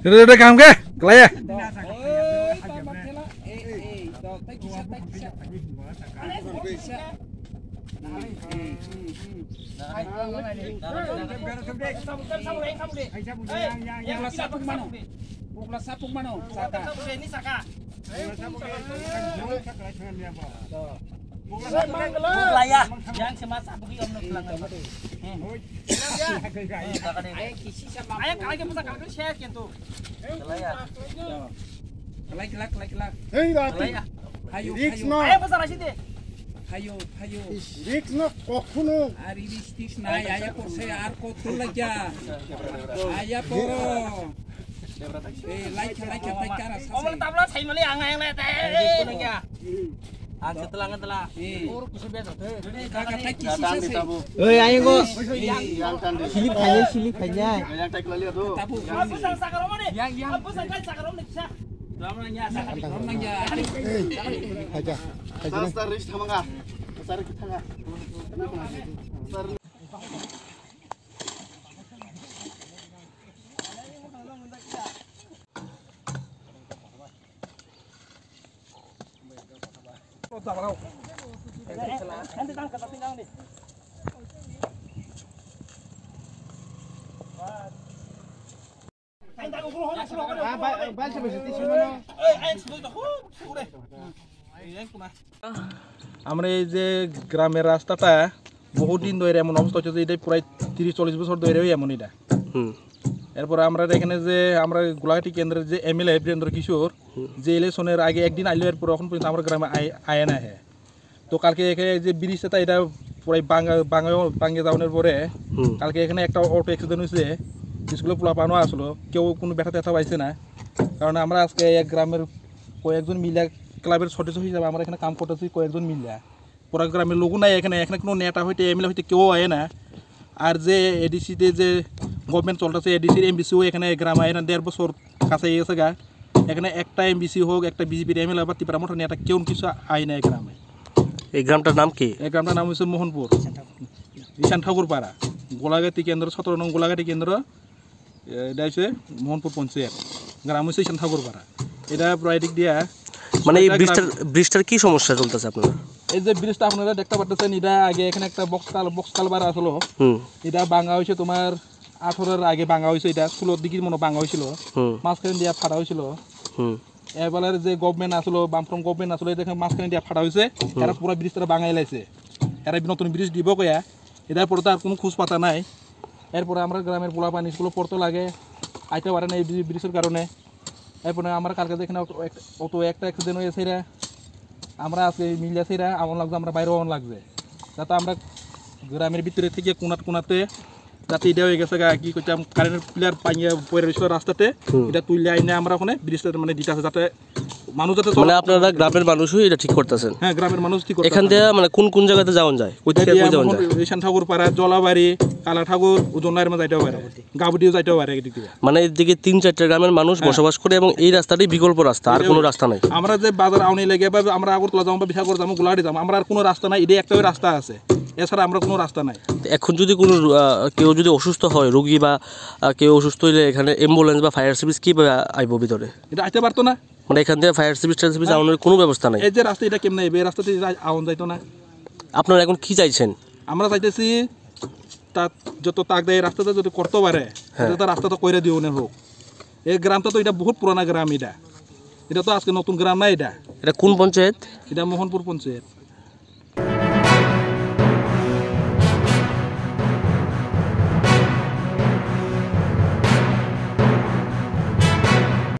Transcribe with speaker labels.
Speaker 1: Udah kamu ke? Kelaya.
Speaker 2: Kelaya yang semasa begitu om pelanggan. Ayo kalau kita kalau share gitu. Kelaya. Kelaya. Kelaya. Ayo. Ayo besar sini. Ayo.
Speaker 3: Rikna কখনো
Speaker 2: Ari bistis nai aya por se arco tulaja. Aya por. Like cara sa. Om tablo sai mali angai le te. Kunanya. Setelah urut kusubet kakak tak kisi
Speaker 4: ayo go
Speaker 3: silip kanya
Speaker 4: yang tek lali tuh
Speaker 2: tabu apa sang sakarom ni yang apa sang sakarom ni sa ramanya sakarom nanya
Speaker 3: aja
Speaker 4: star risk sama enggak besar kita enggak
Speaker 2: nanti tangkap tapi jangan deh.
Speaker 1: আমরা এই যে গ্রামের রাস্তাটা বহুদিন ধরে এমন অবস্থা হচ্ছে যে এটা প্রায় 30-40 বছর ধরে এমন এটা। এরপর আমরা এখানে যে আমরা গোলাঘাটি কেন্দ্রের যে এমএলএ বীরেন্দ্র কিশোর যে ইলেকশনের আগে একদিন আইলো এরপর এখন পর্যন্ত আমার গ্রামে আয় না হ্যাঁ। তো কালকে এখানে যে ব্রিজটা এটা প্রায় ভাঙে যাওয়ার পরে কালকে এখানে একটা অটো অ্যাক্সিডেন্ট হয়েছে, স্কুলে পোলা পানো আসলো, কেউ কোনো ব্যথা ট্যাথা পাইছে না। কারণ আমরা আজকে এক গ্রামের কয়েকজন মিলিয়া ক্লাবের সদস্য হিসাবে আমরা এখানে কাম করতেছি কয়েকজন মিলিয়া, পুরা গ্রামের লোকও নাই এখানে কোনো নেতা হইতে এমএলএ হইতে কেউ আয় না। আর যে এডিসিতে যে গভর্নমেন্ট চলতেছে এডিসির এমবিসিও এখানে গ্রামে আয় না, 1.5 বছর কাছে গেছে গা, এখানে একটা এমবিসি হোক একটা বিজেপির এমএলএ বা ত্রিপুরা মোটর নেতা কেউ কিছু আয় না এই গ্রামে।
Speaker 5: এই গ্রামটার নাম কি?
Speaker 1: এই গ্রামটার নাম হচ্ছে মোহনপুর, ঈশান ঠাকুর পাড়া, গোলাঘাটি কেন্দ্র 17 নং গোলাঘাটি কেন্দ্র, এটা হচ্ছে মোহনপুর পঞ্চায়েত, গ্রাম হচ্ছে ঈশান ঠাকুর পাড়া। এটা প্রায় দিক দিয়া
Speaker 5: মানে এই ব্রিজটার কি সমস্যা চলতেছে আপনারা?
Speaker 1: এই যে ব্রিজটা আপনারা দেখতে পাচ্ছেন, এটা আগে এখানে একটা বক্স কালবার আসলো, এটা ভাঙা হয়েছে তোমার 18-এর আগে ভাঙা হয়েছে, এটা 16 দিকের মনে ভাঙা হয়েছিল, মাঝখানে দিয়া ফাটা হয়েছিল। এবার যে গভর্নমেন্ট আসলো, বামফ্রন্ট গভর্নমেন্ট আসলো, এটা মাঝখানে দিয়া ফাটা হয়েছে, এরা পুরো ব্রিজটা ভাঙাই লাইছে, এরা নতুন ব্রিজ দিব কয়া, এটার পরে তো আর কোনো খোঁজ পাতা নাই। এরপরে আমরা গ্রামের পোলা পানি স্কুলে পড়তে লাগে, আইতে পারে না এই ব্রিজের কারণে। এরপরে আমরা কালকে এখানে অত একটা অ্যাক্সিডেন্ট হয়েছে, আমরা আজকে মিলিয়া সেরা আমন লাগছে, আমরা বাইরেও আমন লাগছে, যাতে আমরা গ্রামের ভিতরে থেকে কোনাতে যাতে এটা হয়ে গেছে কি করতাম কারেন্টের প্লেয়ার পাইয়া পরে রাস্তাতে এটা তুললে আইনে আমরা ওখানে ব্রিজটা মানে দিতে আছে, যাতে মানুষ যাতে
Speaker 5: মানে আপনারা গ্রামের মানুষই এটা ঠিক করতেছেন?
Speaker 1: হ্যাঁ, গ্রামের মানুষ ঠিক করতেছে।
Speaker 5: এখান থেকে মানে কোন জায়গাতে যাওয়া যায়?
Speaker 1: ঈশান ঠাকুর পাড়া, জলাবাড়ি, কালা ঠাকুর, উজনার মধ্যে যাইতেও পারে, গাবুটিও যাইতেও পারে।
Speaker 5: মানে এদিকে 3-4টা গ্রামের মানুষ বসবাস করে এবং এই রাস্তাটাই বিকল্প রাস্তা, আর কোনো রাস্তা নাই।
Speaker 1: আমরা যে বাজার আউনি লেগে বা আমরা আগরতলা যাবো বা বিশাখাগড় যাবো, গোলাঘাটি যাবো, আমরা আর কোনো রাস্তা নাই, এটা একটাই রাস্তা আছে, এছাড়া আমরা কোনো রাস্তা নাই।
Speaker 5: এখন যদি কোনো কেউ যদি অসুস্থ হয়, রোগী বা কেউ অসুস্থ হইলে এখানে অ্যাম্বুলেন্স বা ফায়ার সার্ভিস কীভাবে আইব ভিতরে?
Speaker 1: এটা আইতে পারতো না,
Speaker 5: মানে এখান থেকে ফায়ার সার্ভিস আউনের কোনো ব্যবস্থা নাই।
Speaker 1: এই যে রাস্তা এটা কেমন এই রাস্তাতে আউন যাইতো না।
Speaker 5: আপনারা এখন কি চাইছেন?
Speaker 1: আমরা চাইতেছি তার যত তাক দেয় রাস্তাটা যদি করতে পারে, রাস্তা তো কইরা দিও না হোক। এই গ্রামটা তো এটা বহুত পুরানা গ্রাম, এটা তো আজকে নতুন গ্রাম না। এটা
Speaker 5: কোন পঞ্চায়েত?
Speaker 1: এটা মোহনপুর পঞ্চায়েত।